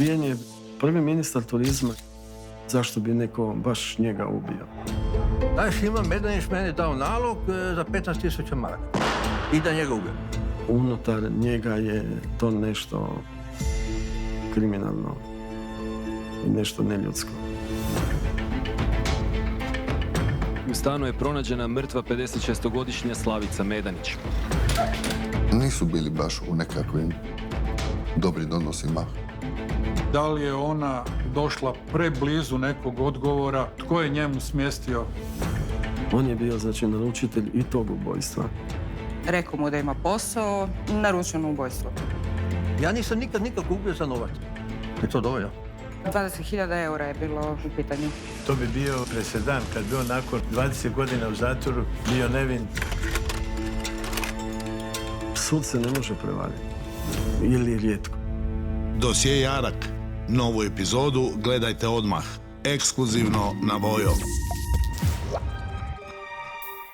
Ubijen je prvi ministar turizma. Zašto bi neko baš njega ubio? Taj Šima Medanić meni dao nalog za 15.000 maraka i da njega ubijem. Unutar njega je to nešto kriminalno i nešto neljudsko. U stanu je pronađena mrtva 56-godišnja Slavica Medanić. Nisu bili baš u nekakvim dobrim odnosima. Da li je ona došla preblizu nekog odgovora? Tko je njemu smjestio? On je bio, znači, naručitelj i tog ubojstva. Rekao mu da ima posao, naručeno ubojstvo. Ja nisam nikad ubio za novac. Je to dovoljno? 20.000 eura je bilo u pitanju. To bi bio presedan kad bi on nakon 20 godina u zatvoru bio nevin. Sud se ne može prevariti. Ili rijetko. Dosje Jarak. Novu epizodu gledajte odmah. Ekskluzivno na Voyo.